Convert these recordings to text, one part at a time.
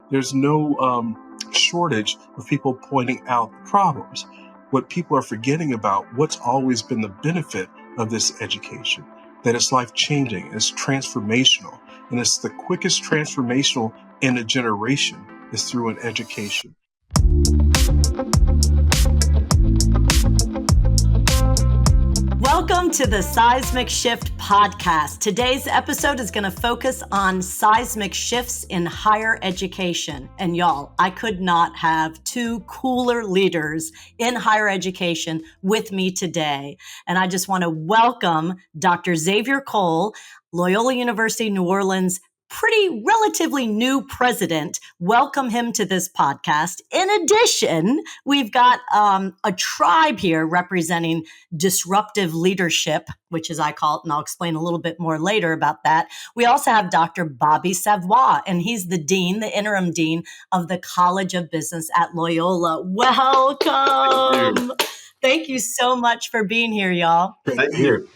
There's no shortage of people pointing out the problems. What people are forgetting about, what's always been the benefit of this education, that it's life-changing, it's transformational, and it's the quickest transformational in a generation is through an education. Welcome to the Seismic Shift podcast. Today's episode is going to focus on seismic shifts in higher education. And y'all, I could not have two cooler leaders in higher education with me today. And I just want to welcome Dr. Xavier Cole, Loyola University New Orleans relatively new president. Welcome him to this podcast. In addition, we've got a tribe here representing disruptive leadership, which is I call it, and I'll explain a little bit more later about that. We also have Dr. Bobby Savoie, and he's the dean, the interim dean of the College of Business at Loyola. Welcome. Thank you so much for being here, y'all. Thank you.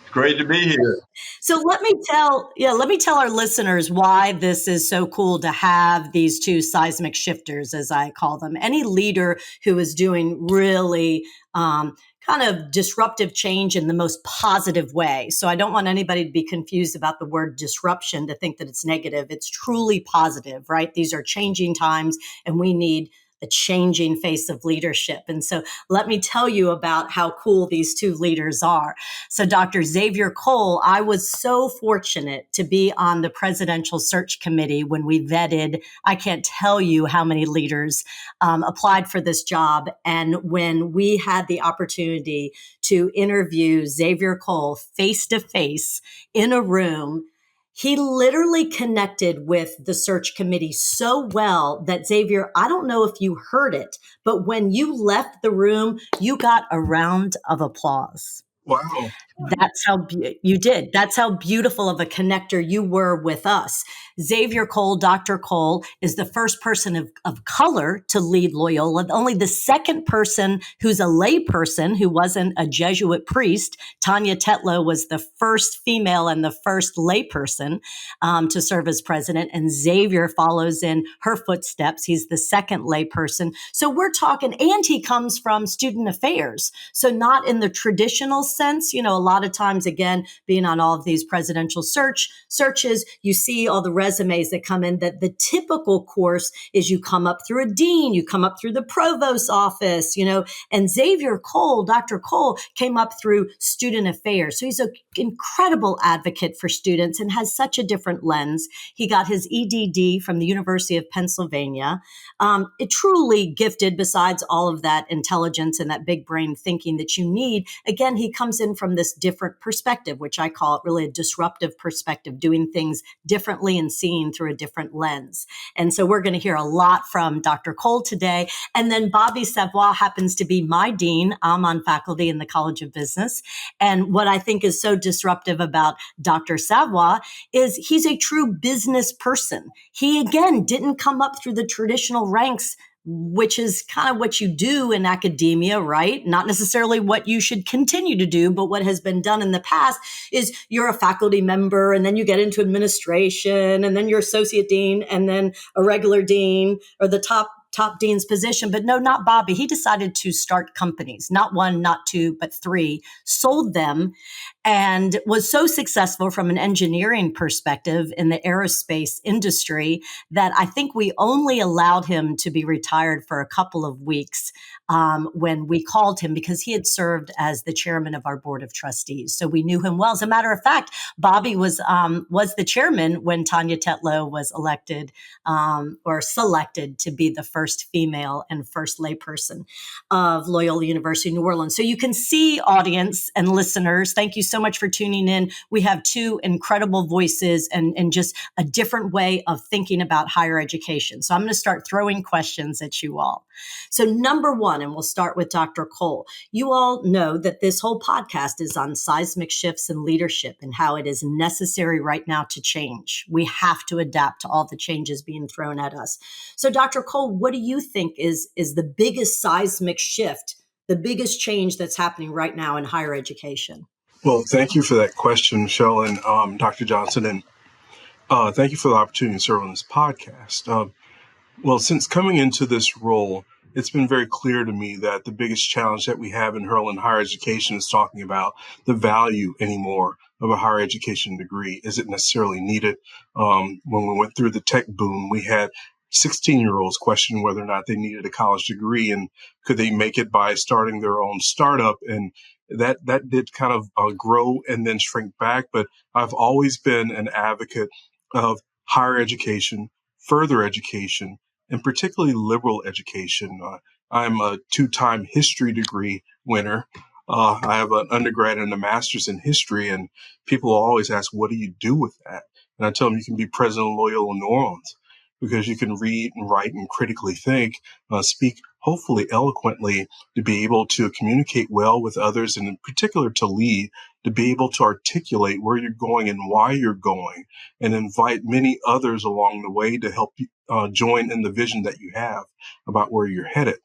Great to be here. So let me tell our listeners why this is so cool to have these two seismic shifters, as I call them. Any leader who is doing really kind of disruptive change in the most positive way. So I don't want anybody to be confused about the word disruption to think that it's negative. It's truly positive, right? These are changing times, and we need a changing face of leadership. And so let me tell you about how cool these two leaders are. So Dr. Xavier Cole, I was so fortunate to be on the presidential search committee when we vetted, I can't tell you how many leaders applied for this job. And when we had the opportunity to interview Xavier Cole face to face in a room, he literally connected with the search committee so well that, Xavier, I don't know if you heard it, but when you left the room, you got a round of applause. Wow. That's how you did. That's how beautiful of a connector you were with us. Xavier Cole, Dr. Cole, is the first person of color to lead Loyola, only the second person who's a lay person who wasn't a Jesuit priest. Tanya Tetlow was the first female and the first lay person to serve as president, and Xavier follows in her footsteps. He's the second lay person. So we're talking, and he comes from student affairs. So not in the traditional sense, a lot of times, again, being on all of these presidential searches, you see all the resumes that come in that the typical course is you come up through a dean, you come up through the provost's office, and Xavier Cole, Dr. Cole, came up through student affairs. So he's an incredible advocate for students and has such a different lens. He got his EDD from the University of Pennsylvania. It truly gifted, besides all of that intelligence and that big brain thinking that you need. Again, he comes in from this different perspective, which I call it really a disruptive perspective, doing things differently and seeing through a different lens. And so we're going to hear a lot from Dr. Cole today. And then Bobby Savoie happens to be my dean. I'm on faculty in the College of Business. And what I think is so disruptive about Dr. Savoie is he's a true business person. He, again, didn't come up through the traditional ranks, which is kind of what you do in academia, right? Not necessarily what you should continue to do, but what has been done in the past is you're a faculty member, and then you get into administration, and then you're associate dean, and then a regular dean, or the top dean's position. But no, not Bobby. He decided to start companies, not one, not two, but three, sold them, and was so successful from an engineering perspective in the aerospace industry that I think we only allowed him to be retired for a couple of weeks when we called him, because he had served as the chairman of our board of trustees. So we knew him well. As a matter of fact, Bobby was the chairman when Tanya Tetlow was elected or selected to be the first female and first layperson of Loyola University New Orleans. So you can see, audience and listeners, thank you so much for tuning in. We have two incredible voices and just a different way of thinking about higher education. So I'm going to start throwing questions at you all. So number one, and we'll start with Dr. Cole. You all know that this whole podcast is on seismic shifts in leadership and how it is necessary right now to change. We have to adapt to all the changes being thrown at us. So Dr. Cole, what do you think is the biggest seismic shift, the biggest change that's happening right now in higher education? Well, thank you for that question, Michelle and Dr. Johnson, and thank you for the opportunity to serve on this podcast. Well, since coming into this role, it's been very clear to me that the biggest challenge that we have in higher education is talking about the value anymore of a higher education degree. Is it necessarily needed? When we went through the tech boom, we had 16-year-olds questioning whether or not they needed a college degree and could they make it by starting their own startup. And that did kind of grow and then shrink back. But I've always been an advocate of higher education, further education, and particularly liberal education. I'm a two-time history degree winner. I have an undergrad and a master's in history, and people always ask, what do you do with that? And I tell them you can be president of Loyola New Orleans because you can read and write and critically think, speak hopefully eloquently, to be able to communicate well with others, and in particular to lead, to be able to articulate where you're going and why you're going, and invite many others along the way to help you join in the vision that you have about where you're headed.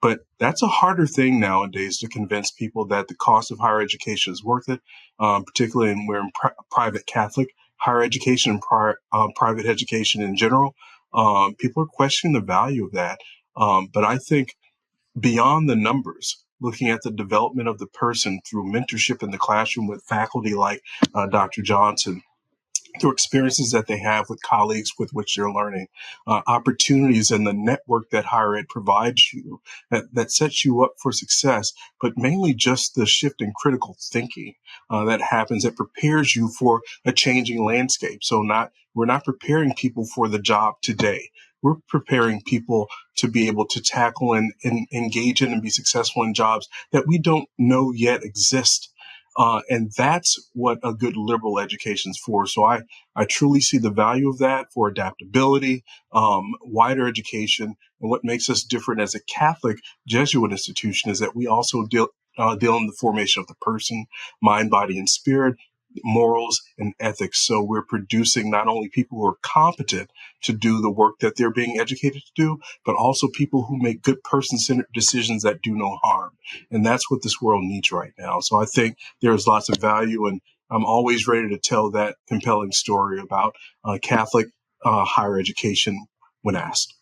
But that's a harder thing nowadays to convince people that the cost of higher education is worth it, particularly when we're in private Catholic higher education and private education in general. People are questioning the value of that. But I think beyond the numbers, looking at the development of the person through mentorship in the classroom with faculty like Dr. Johnson, through experiences that they have with colleagues with which they're learning, opportunities and the network that higher ed provides you that sets you up for success, but mainly just the shift in critical thinking that happens that prepares you for a changing landscape. So we're not preparing people for the job today. We're preparing people to be able to tackle and engage in and be successful in jobs that we don't know yet exist. And that's what a good liberal education is for. So I truly see the value of that for adaptability, wider education. And what makes us different as a Catholic Jesuit institution is that we also deal in the formation of the person, mind, body, and spirit, morals, and ethics. So we're producing not only people who are competent to do the work that they're being educated to do, but also people who make good person-centered decisions that do no harm. And that's what this world needs right now. So I think there's lots of value, and I'm always ready to tell that compelling story about Catholic higher education when asked.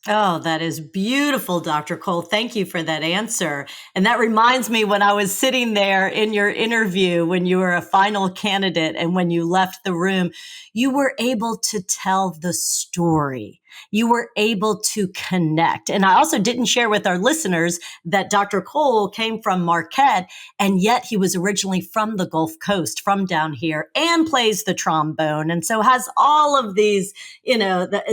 Oh, that is beautiful, Dr. Cole. Thank you for that answer. And that reminds me when I was sitting there in your interview, when you were a final candidate and when you left the room, you were able to tell the story. You were able to connect. And I also didn't share with our listeners that Dr. Cole came from Marquette, and yet he was originally from the Gulf Coast, from down here, and plays the trombone. And so has all of these,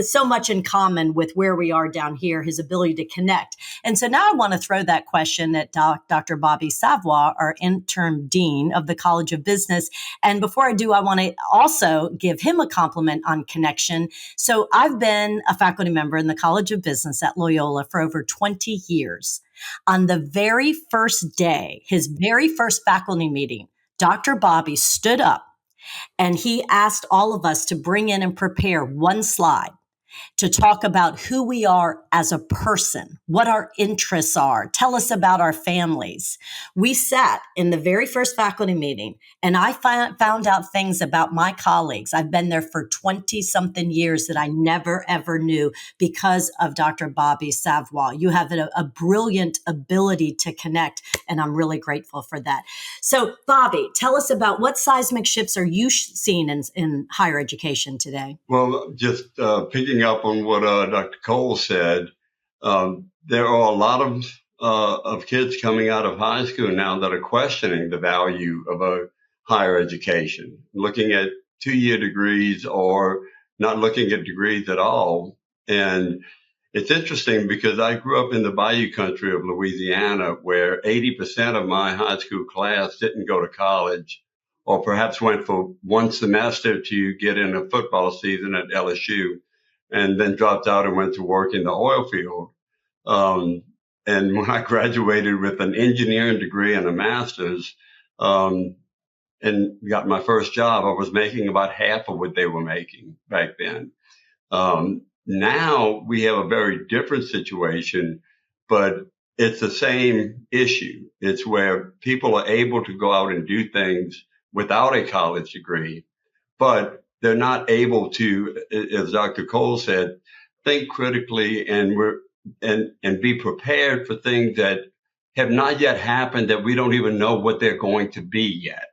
so much in common with where we are down here, his ability to connect. And so now I want to throw that question at Dr. Bobby Savoie, our interim dean of the College of Business. And before I do, I want to also give him a compliment on connection. So I've been a faculty member in the College of Business at Loyola for over 20 years. On the very first day, his very first faculty meeting, Dr. Bobby stood up and he asked all of us to bring in and prepare one slide to talk about who we are as a person, what our interests are, tell us about our families. We sat in the very first faculty meeting and I found out things about my colleagues. I've been there for 20 something years that I never ever knew because of Dr. Bobby Savoie. You have a brilliant ability to connect, and I'm really grateful for that. So Bobby, tell us about what seismic shifts are you seeing in higher education today? Well, just picking up on what Dr. Cole said, there are a lot of kids coming out of high school now that are questioning the value of a higher education, looking at 2-year degrees or not looking at degrees at all. And it's interesting because I grew up in the Bayou country of Louisiana, where 80% of my high school class didn't go to college, or perhaps went for one semester to get in a football season at LSU, and then dropped out and went to work in the oil field. And when I graduated with an engineering degree and a master's, and got my first job, I was making about half of what they were making back then. Now we have a very different situation, but it's the same issue. It's where people are able to go out and do things without a college degree, but they're not able to, as Dr. Cole said, think critically and be prepared for things that have not yet happened, that we don't even know what they're going to be yet.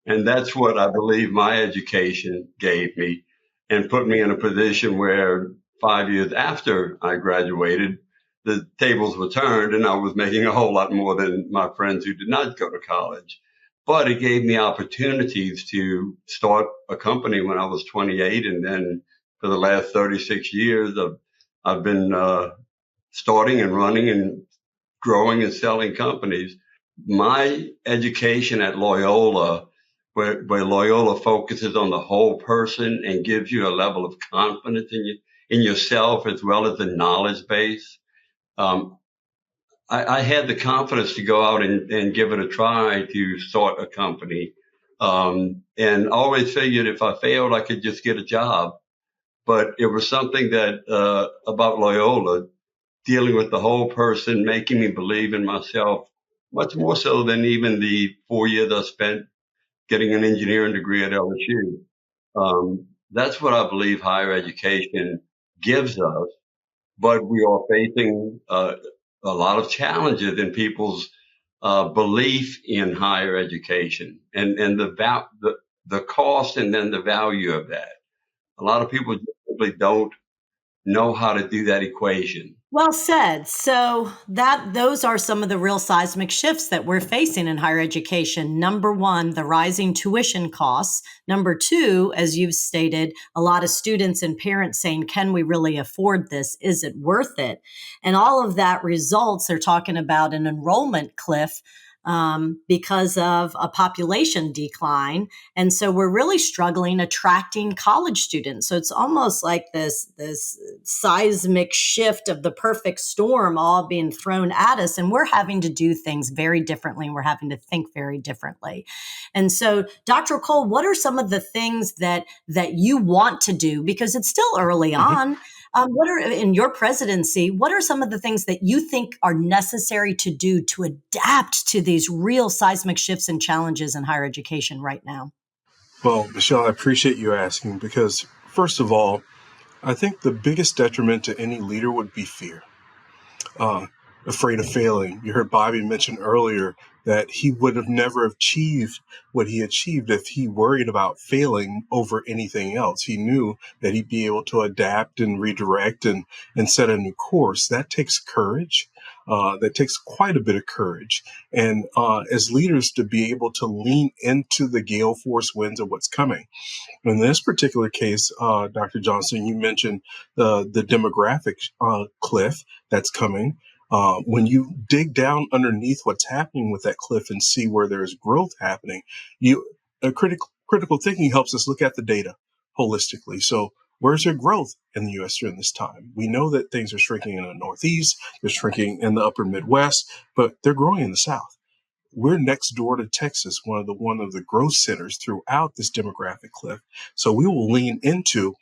And that's what I believe my education gave me and put me in a position where 5 years after I graduated, the tables were turned and I was making a whole lot more than my friends who did not go to college. But it gave me opportunities to start a company when I was 28. And then for the last 36 years, I've been starting and running and growing and selling companies. My education at Loyola, where Loyola focuses on the whole person and gives you a level of confidence in yourself as well as the knowledge base. I had the confidence to go out and give it a try to start a company. And always figured if I failed, I could just get a job. But it was something that about Loyola, dealing with the whole person, making me believe in myself, much more so than even the 4 years I spent getting an engineering degree at LSU. That's what I believe higher education gives us, but we are facing a lot of challenges in people's belief in higher education and the cost and then the value of that. A lot of people just simply don't know how to do that equation. Well said. So those are some of the real seismic shifts that we're facing in higher education. Number one, the rising tuition costs. Number two, as you've stated, a lot of students and parents saying, can we really afford this? Is it worth it? And all of that results, they're talking about an enrollment cliff because of a population decline. And so we're really struggling attracting college students. So it's almost like this seismic shift of the perfect storm all being thrown at us. And we're having to do things very differently. And we're having to think very differently. And so, Dr. Cole, what are some of the things that you want to do? Because it's still early on. What are, in your presidency, what are some of the things that you think are necessary to do to adapt to these real seismic shifts and challenges in higher education right now? Well, Michelle, I appreciate you asking because, first of all, I think the biggest detriment to any leader would be fear. Afraid of failing. You heard Bobby mention earlier that he would have never achieved what he achieved if he worried about failing over anything else. He knew that he'd be able to adapt and redirect and set a new course. That takes courage. That takes quite a bit of courage. And as leaders, to be able to lean into the gale force winds of what's coming. In this particular case, Dr. Johnson, you mentioned the demographic cliff that's coming. When you dig down underneath what's happening with that cliff and see where there's growth happening, critical thinking helps us look at the data holistically. So where's there growth in the U.S. during this time? We know that things are shrinking in the Northeast, they're shrinking in the upper Midwest, but they're growing in the South. We're next door to Texas, one of the growth centers throughout this demographic cliff. So we will lean into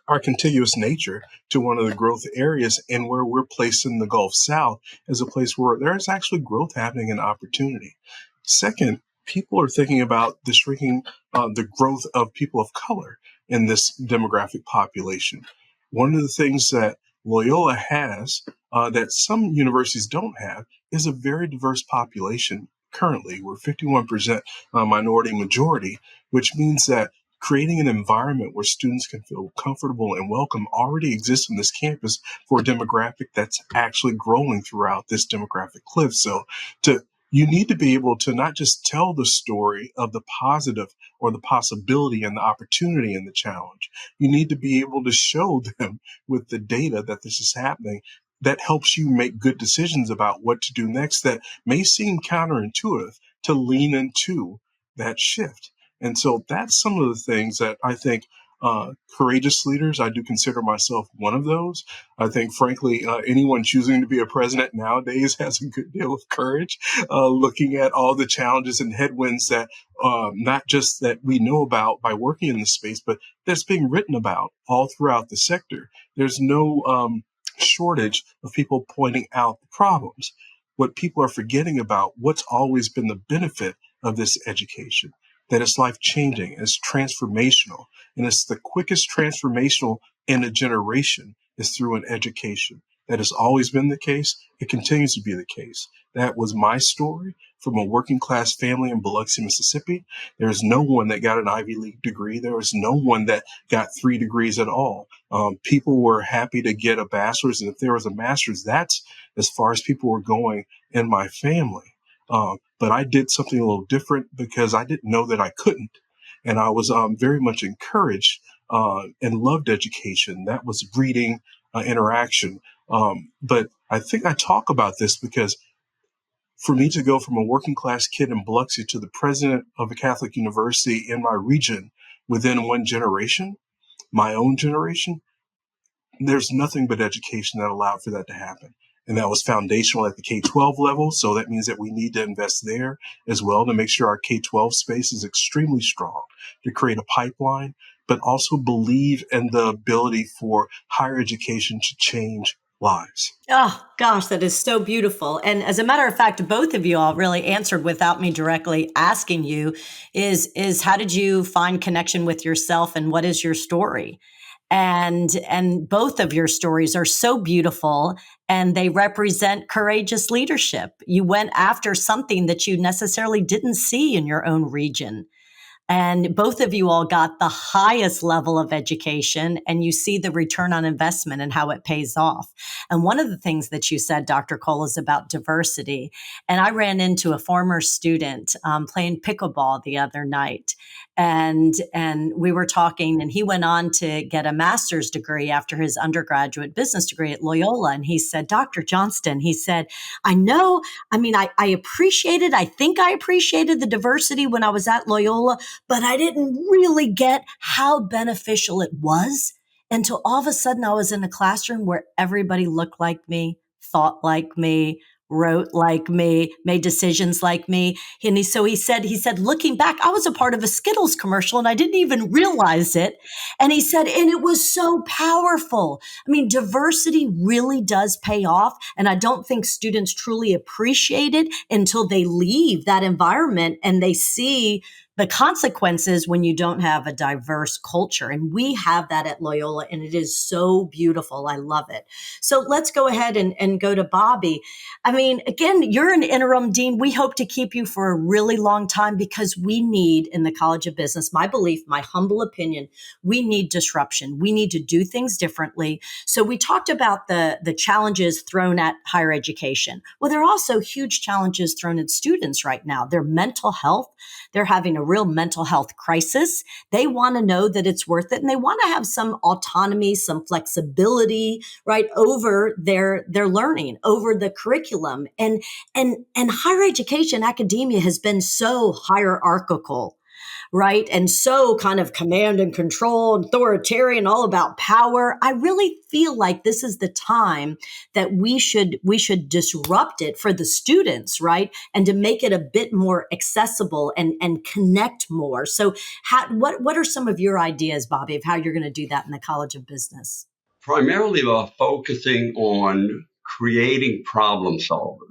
our contiguous nature to one of the growth areas, and where we're placed in the Gulf South as a place where there's actually growth happening and opportunity. Second, people are thinking about the shrinking, the growth of people of color in this demographic population. One of the things that Loyola has that some universities don't have is a very diverse population. Currently, we're 51% minority majority, which means that creating an environment where students can feel comfortable and welcome already exists in this campus for a demographic that's actually growing throughout this demographic cliff. So you need to be able to not just tell the story of the positive or the possibility and the opportunity and the challenge. You need to be able to show them with the data that this is happening. That helps you make good decisions about what to do next that may seem counterintuitive to lean into that shift. And so that's some of the things that I think courageous leaders, I do consider myself one of those. I think, frankly, anyone choosing to be a president nowadays has a good deal of courage, looking at all the challenges and headwinds that not just that we know about by working in the space, but that's being written about all throughout the sector. There's no shortage of people pointing out the problems. What people are forgetting about, what's always been the benefit of this education, that it's life-changing, it's transformational, and it's the quickest transformational in a generation is through an education. That has always been the case. It continues to be the case. That was my story from a working class family in Biloxi, Mississippi. There is no one that got an Ivy League degree. There was no one that got 3 degrees at all. People were happy to get a bachelor's. And if there was a master's, that's as far as people were going in my family. But I did something a little different because I didn't know that I couldn't. And I was very much encouraged and loved education. That was breeding interaction. But I think I talk about this because for me to go from a working class kid in Biloxi to the president of a Catholic university in my region within one generation, my own generation, there's nothing but education that allowed for that to happen. And that was foundational at the K-12 level. So that means that we need to invest there as well to make sure our K-12 space is extremely strong, to create a pipeline, but also believe in the ability for higher education to change lives. Oh, gosh, that is so beautiful. And as a matter of fact, both of you all really answered without me directly asking you is how did you find connection with yourself and what is your story? And both of your stories are so beautiful and they represent courageous leadership. You went after something that you necessarily didn't see in your own region. And both of you all got the highest level of education, and you see the return on investment and how it pays off. And one of the things that you said, Dr. Cole, is about diversity. And I ran into a former student playing pickleball the other night. And we were talking, and he went on to get a master's degree after his undergraduate business degree at Loyola. And he said, Dr. Johnston, he said, I know, I appreciated, I think I appreciated the diversity when I was at Loyola, but I didn't really get how beneficial it was until all of a sudden I was in a classroom where everybody looked like me, thought like me, wrote like me, made decisions like me. And he said, looking back, I was a part of a Skittles commercial and I didn't even realize it. And he said, and it was so powerful. Diversity really does pay off. And I don't think students truly appreciate it until they leave that environment and they see the consequences when you don't have a diverse culture. And we have that at Loyola, and it is so beautiful. I love it. So let's go ahead and go to Bobby. Again, you're an interim dean. We hope to keep you for a really long time because we need in the College of Business, my belief, my humble opinion, we need disruption. We need to do things differently. So we talked about the challenges thrown at higher education. Well, there are also huge challenges thrown at students right now. Their mental health. They're having a real mental health crisis. They want to know that it's worth it, and they want to have some autonomy, some flexibility, right, over their learning, over the curriculum. And higher education, academia has been so hierarchical, right? And so kind of command and control, authoritarian, all about power. I really feel like this is the time that we should disrupt it for the students, right? And to make it a bit more accessible and connect more. So what are some of your ideas, Bobby, of how you're going to do that in the College of Business? Primarily by focusing on creating problem solvers.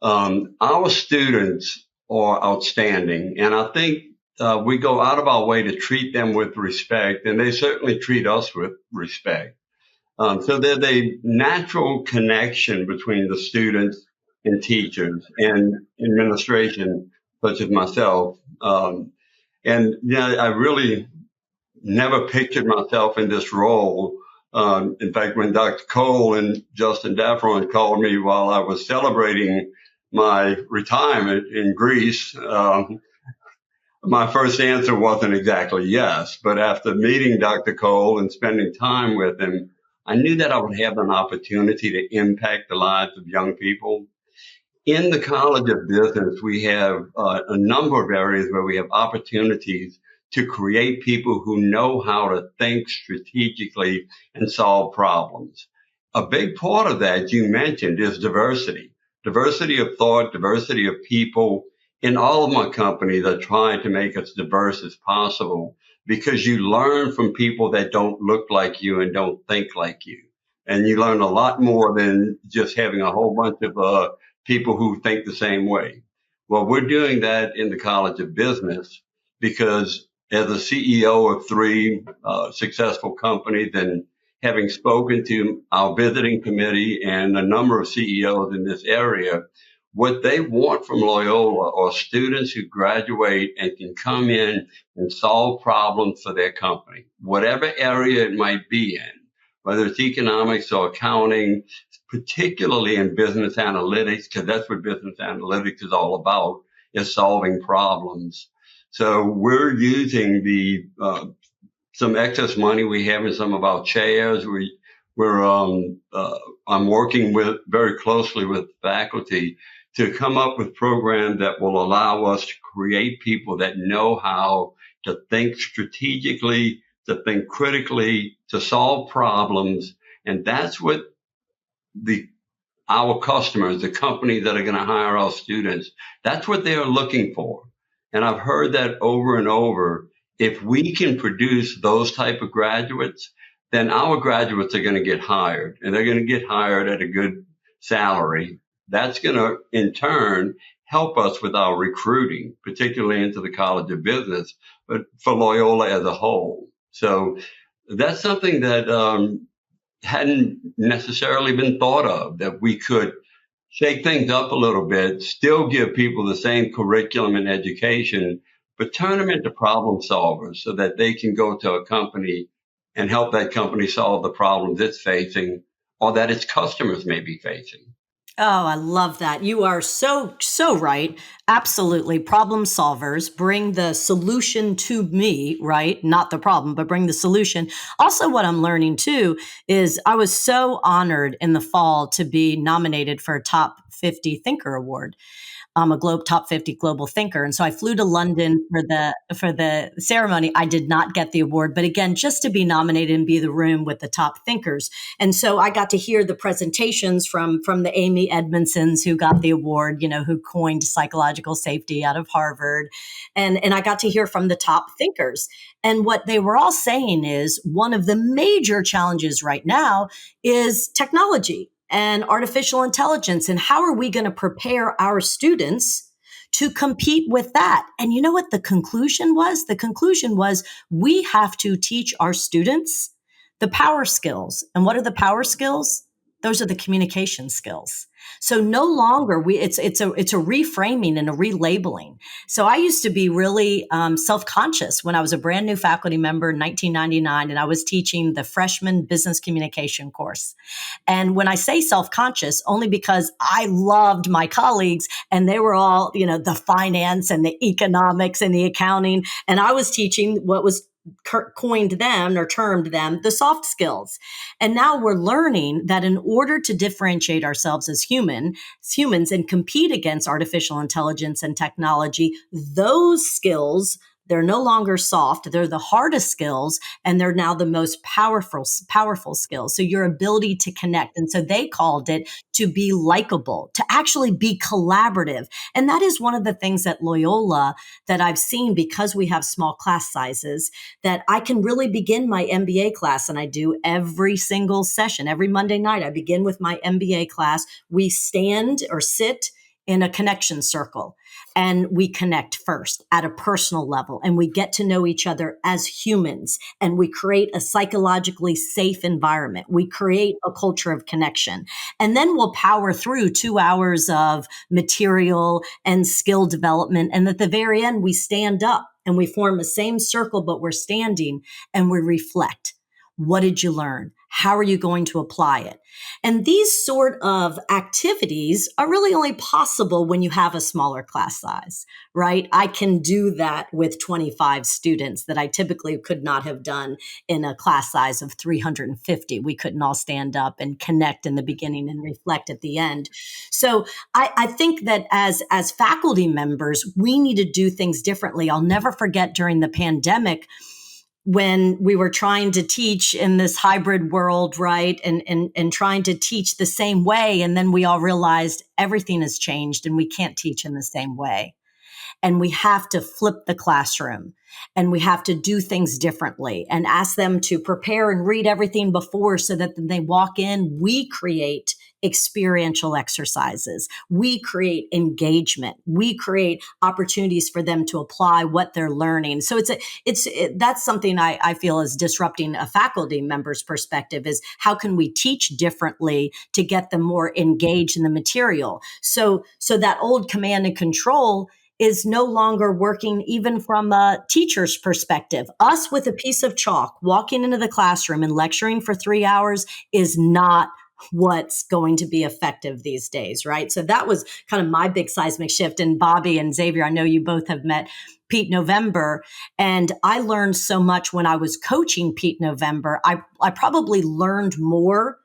Our students are outstanding, and I think we go out of our way to treat them with respect, and they certainly treat us with respect. So there's a natural connection between the students and teachers and administration, such as myself. I really never pictured myself in this role. In fact, when Dr. Cole and Justin Daffron called me while I was celebrating my retirement in Greece, my first answer wasn't exactly yes. But after meeting Dr. Cole and spending time with him, I knew that I would have an opportunity to impact the lives of young people. In the College of Business, we have a number of areas where we have opportunities to create people who know how to think strategically and solve problems. A big part of that you mentioned is diversity of thought, diversity of people. In all of my companies, I try to make as diverse as possible because you learn from people that don't look like you and don't think like you. And you learn a lot more than just having a whole bunch of people who think the same way. Well, we're doing that in the College of Business because as a CEO of 3 successful companies and having spoken to our visiting committee and a number of CEOs in this area, what they want from Loyola are students who graduate and can come in and solve problems for their company, whatever area it might be in, whether it's economics or accounting, particularly in business analytics, because that's what business analytics is all about, is solving problems. So we're using the some excess money we have in some of our chairs. I'm working very closely with faculty to come up with programs that will allow us to create people that know how to think strategically, to think critically, to solve problems. And that's what our customers, the companies that are going to hire our students, that's what they're looking for. And I've heard that over and over. If we can produce those type of graduates, then our graduates are going to get hired, and they're going to get hired at a good salary. That's going to, in turn, help us with our recruiting, particularly into the College of Business, but for Loyola as a whole. So that's something that hadn't necessarily been thought of, that we could shake things up a little bit, still give people the same curriculum and education, but turn them into problem solvers so that they can go to a company and help that company solve the problems it's facing or that its customers may be facing. Oh, I love that. You are so right. Absolutely. Problem solvers bring the solution to me, right? Not the problem, but bring the solution. Also, what I'm learning too is I was so honored in the fall to be nominated for a Top 50 Thinker Award. I'm a top 50 global thinker. And so I flew to London for the ceremony. I did not get the award, but again, just to be nominated and be in the room with the top thinkers. And so I got to hear the presentations from the Amy Edmondsons who got the award, who coined psychological safety out of Harvard. And I got to hear from the top thinkers. And what they were all saying is one of the major challenges right now is technology and artificial intelligence. And how are we going to prepare our students to compete with that? And you know what the conclusion was? The conclusion was we have to teach our students the power skills. And what are the power skills? Those are the communication skills. So no longer it's a reframing and a relabeling. So I used to be really self-conscious when I was a brand new faculty member in 1999, and I was teaching the freshman business communication course. And when I say self-conscious, only because I loved my colleagues and they were all, the finance and the economics and the accounting, and I was teaching what was coined them or termed them the soft skills. And now we're learning that in order to differentiate ourselves as humans and compete against artificial intelligence and technology, those skills, they're no longer soft. They're the hardest skills, and they're now the most powerful skills. So your ability to connect. And so they called it to be likable, to actually be collaborative. And that is one of the things at Loyola that I've seen, because we have small class sizes, that I can really begin my MBA class. And I do every single session. Every Monday night, I begin with my MBA class. We stand or sit in a connection circle, and we connect first at a personal level, and we get to know each other as humans, and we create a psychologically safe environment. We create a culture of connection, and then we'll power through 2 hours of material and skill development. And at the very end, we stand up and we form a same circle, but we're standing and we reflect. What did you learn? How are you going to apply it? And these sort of activities are really only possible when you have a smaller class size, right? I can do that with 25 students that I typically could not have done in a class size of 350. We couldn't all stand up and connect in the beginning and reflect at the end. So I think that as faculty members, we need to do things differently. I'll never forget during the pandemic, when we were trying to teach in this hybrid world, right? And trying to teach the same way. And then we all realized everything has changed and we can't teach in the same way. and we have to flip the classroom, and we have to do things differently and ask them to prepare and read everything before so that when they walk in, we create experiential exercises. We create engagement. We create opportunities for them to apply what they're learning. So that's something I feel is disrupting a faculty member's perspective, is how can we teach differently to get them more engaged in the material? So that old command and control is no longer working even from a teacher's perspective. Us with a piece of chalk walking into the classroom and lecturing for 3 hours is not what's going to be effective these days, right? So that was kind of my big seismic shift. And Bobby and Xavier, I know you both have met Pete November, and I learned so much when I was coaching Pete November. I probably learned more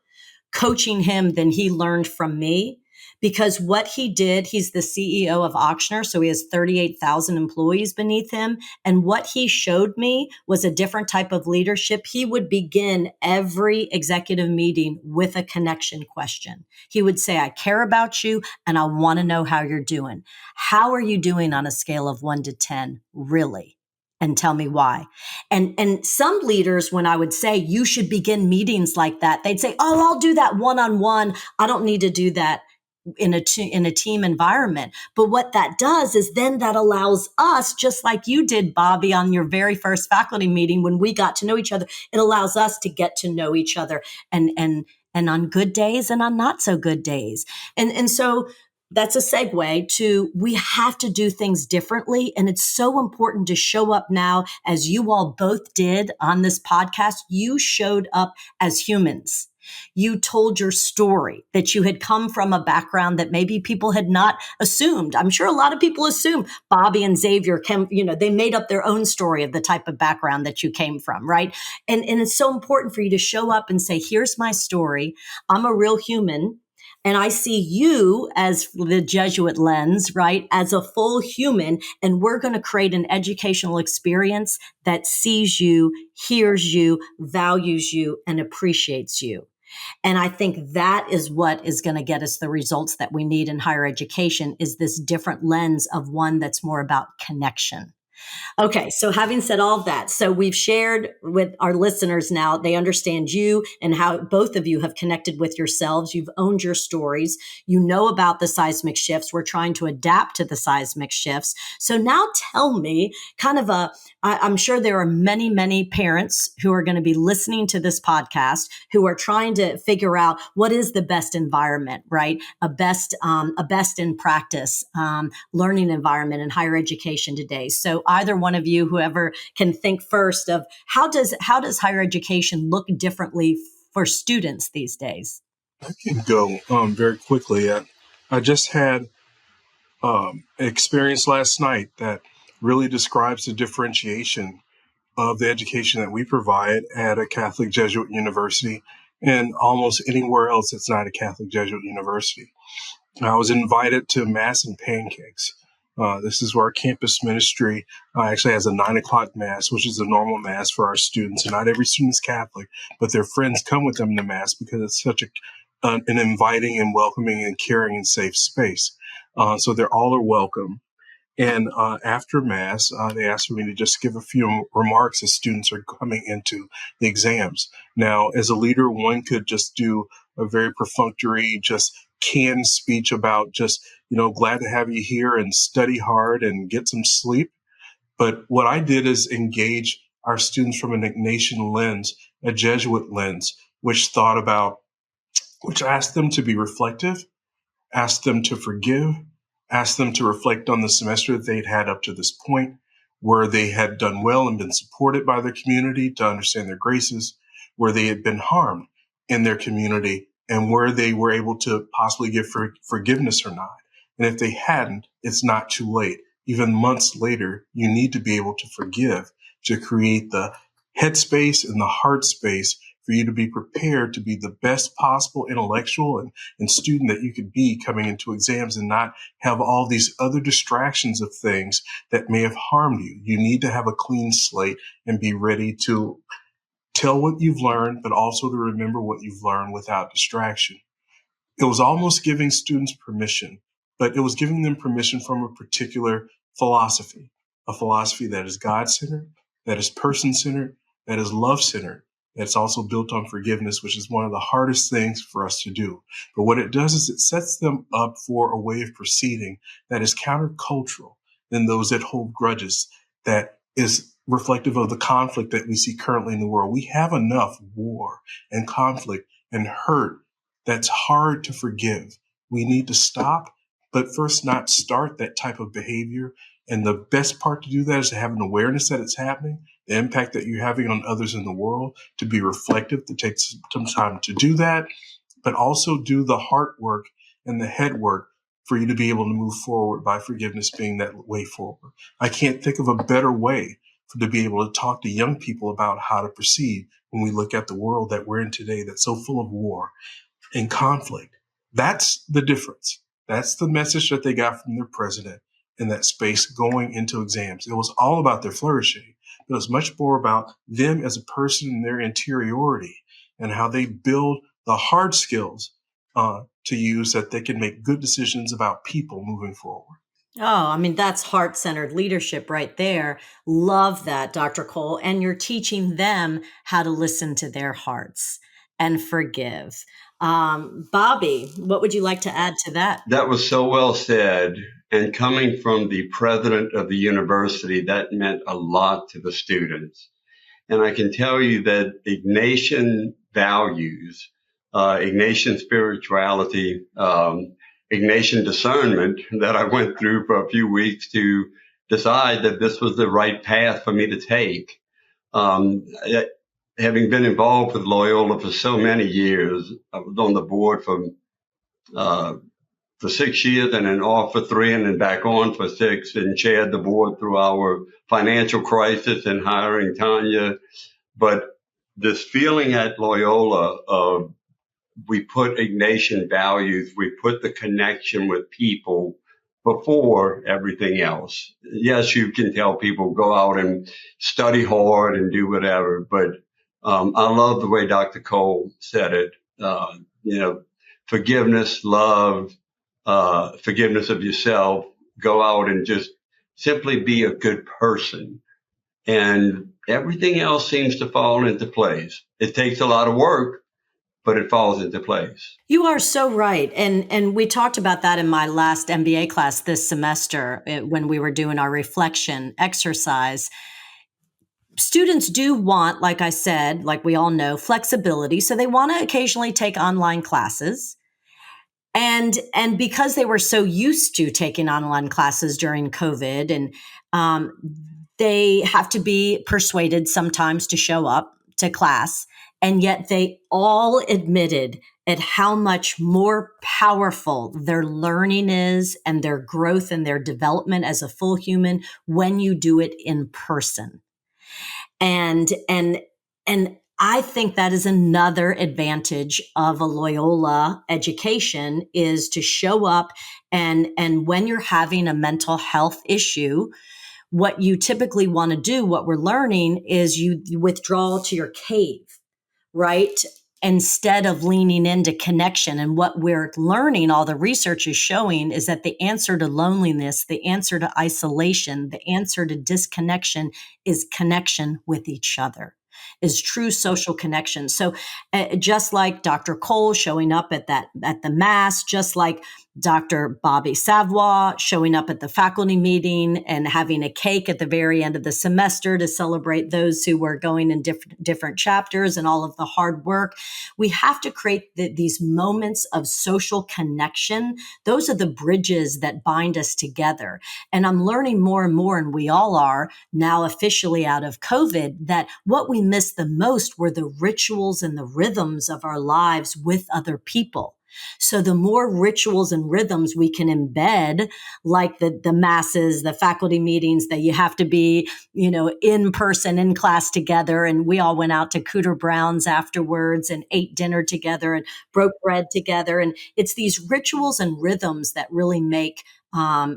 coaching him than he learned from me, because what he did, he's the CEO of Auctioner, so he has 38,000 employees beneath him. And what he showed me was a different type of leadership. He would begin every executive meeting with a connection question. He would say, I care about you and I want to know how you're doing. How are you doing on a scale of 1 to 10? Really? And tell me why. And some leaders, when I would say you should begin meetings like that, they'd say, oh, I'll do that one-on-one. I don't need to do that in a team environment. But what that does is then that allows us, just like you did, Bobby, on your very first faculty meeting when we got to know each other, it allows us to get to know each other and on good days and on not so good days. And so that's a segue to, we have to do things differently. And it's so important to show up now, as you all both did on this podcast. You showed up as humans. You told your story, that you had come from a background that maybe people had not assumed. I'm sure a lot of people assume Bobby and Xavier they made up their own story of the type of background that you came from, right? And it's so important for you to show up and say, here's my story. I'm a real human. And I see you as the Jesuit lens, right? As a full human. And we're going to create an educational experience that sees you, hears you, values you, and appreciates you. And I think that is what is going to get us the results that we need in higher education, is this different lens of one that's more about connection. Okay, so having said all of that, so we've shared with our listeners now, they understand you and how both of you have connected with yourselves. You've owned your stories. You know about the seismic shifts. We're trying to adapt to the seismic shifts. So now tell me I'm sure there are many, many parents who are going to be listening to this podcast who are trying to figure out what is the best environment, right? A best in practice learning environment in higher education today. So either one of you, whoever can think first of how does higher education look differently for students these days? I can go very quickly. I just had an experience last night that really describes the differentiation of the education that we provide at a Catholic Jesuit university and almost anywhere else that's not a Catholic Jesuit university. I was invited to Mass and Pancakes. This is where our campus ministry actually has a 9:00 Mass, which is a normal Mass for our students. And not every student is Catholic, but their friends come with them to Mass because it's such an inviting and welcoming and caring and safe space. So they're all are welcome. And after Mass, they asked for me to just give a few remarks as students are coming into the exams. Now, as a leader, one could just do a very perfunctory, just canned speech about just, glad to have you here and study hard and get some sleep. But what I did is engage our students from an Ignatian lens, a Jesuit lens, which asked them to be reflective, asked them to forgive, asked them to reflect on the semester that they'd had up to this point, where they had done well and been supported by their community to understand their graces, where they had been harmed in their community, and where they were able to possibly give forgiveness or not. And if they hadn't, it's not too late. Even months later, you need to be able to forgive to create the headspace and the heart space for you to be prepared to be the best possible intellectual and student that you could be coming into exams and not have all these other distractions of things that may have harmed you. You need to have a clean slate and be ready to tell what you've learned, but also to remember what you've learned without distraction. It was almost giving students permission, but it was giving them permission from a particular philosophy, a philosophy that is God-centered, that is person-centered, that is love-centered, that's also built on forgiveness, which is one of the hardest things for us to do. But what it does is it sets them up for a way of proceeding that is countercultural than those that hold grudges, that is reflective of the conflict that we see currently in the world. We have enough war and conflict and hurt that's hard to forgive. We need to stop, but first not start that type of behavior. And the best part to do that is to have an awareness that it's happening, the impact that you're having on others in the world, to be reflective, to take some time to do that, but also do the heart work and the head work for you to be able to move forward by forgiveness being that way forward. I can't think of a better way to be able to talk to young people about how to proceed when we look at the world that we're in today that's so full of war and conflict. That's the difference. That's the message that they got from their president in that space going into exams. It was all about their flourishing. It was much more about them as a person and their interiority and how they build the hard skills to use that they can make good decisions about people moving forward. Oh, I mean, that's heart-centered leadership right there. Love that, Dr. Cole. And you're teaching them how to listen to their hearts and forgive. Bobby, what would you like to add to that? That was so well said. And coming from the president of the university, that meant a lot to the students. And I can tell you that Ignatian values, Ignatian spirituality, Ignatian discernment that I went through for a few weeks to decide that this was the right path for me to take. Having been involved with Loyola for so many years, I was on the board for 6 years and then off for 3 and then back on for 6 and chaired the board through our financial crisis and hiring Tanya. But this feeling at Loyola of we put Ignatian values, we put the connection with people before everything else. Yes, you can tell people go out and study hard and do whatever, but I love the way Dr. Cole said it. Forgiveness, love, forgiveness of yourself, go out and just simply be a good person. And everything else seems to fall into place. It takes a lot of work, but it falls into place. You are so right. And we talked about that in my last MBA class this semester when we were doing our reflection exercise. Students do want, like I said, like we all know, flexibility. So they want to occasionally take online classes. And because they were so used to taking online classes during COVID, and they have to be persuaded sometimes to show up to class. And yet they all admitted at how much more powerful their learning is and their growth and their development as a full human when you do it in person. And I think that is another advantage of a Loyola education is to show up and when you're having a mental health issue, what you typically want to do, what we're learning is you withdraw to your cave, right? Instead of leaning into connection. And what we're learning, all the research is showing is that the answer to loneliness, the answer to isolation, the answer to disconnection is connection with each other, is true social connection. So just like Dr. Cole showing up at the mass, just like Dr. Bobby Savoie showing up at the faculty meeting and having a cake at the very end of the semester to celebrate those who were going in different chapters and all of the hard work. We have to create these moments of social connection. Those are the bridges that bind us together. And I'm learning more and more, and we all are now officially out of COVID, that what we missed the most were the rituals and the rhythms of our lives with other people. So the more rituals and rhythms we can embed, like the masses, the faculty meetings, that you have to be, in person, in class together. And we all went out to Cooter Brown's afterwards and ate dinner together and broke bread together. And it's these rituals and rhythms that really make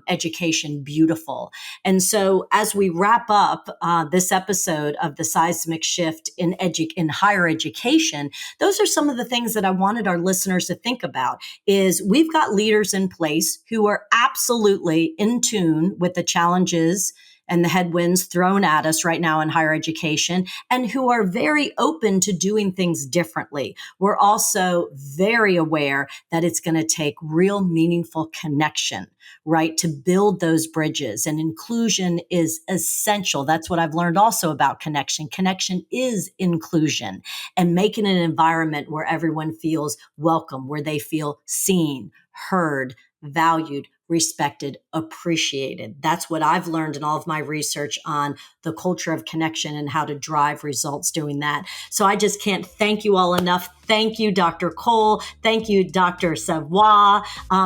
education beautiful. And so as we wrap up this episode of the Seismic Shift in higher education, those are some of the things that I wanted our listeners to think about. Is we've got leaders in place who are absolutely in tune with the challenges and the headwinds thrown at us right now in higher education, and who are very open to doing things differently. We're also very aware that it's going to take real meaningful connection, right, to build those bridges. And inclusion is essential. That's what I've learned also about connection. Connection is inclusion, and making an environment where everyone feels welcome, where they feel seen, heard, valued, respected, appreciated. That's what I've learned in all of my research on the culture of connection and how to drive results doing that. So I just can't thank you all enough. Thank you, Dr. Cole. Thank you, Dr. Savoie,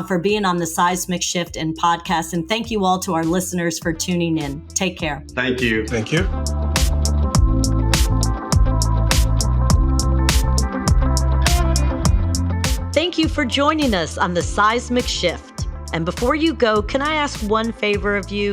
for being on the Seismic Shift and podcast. And thank you all to our listeners for tuning in. Take care. Thank you. Thank you. Thank you for joining us on the Seismic Shift. And before you go, can I ask one favor of you?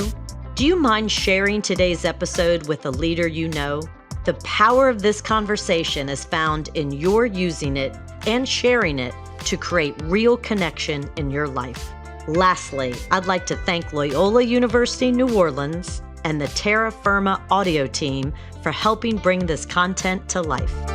Do you mind sharing today's episode with a leader you know? The power of this conversation is found in your using it and sharing it to create real connection in your life. Lastly, I'd like to thank Loyola University New Orleans and the Terra Firma audio team for helping bring this content to life.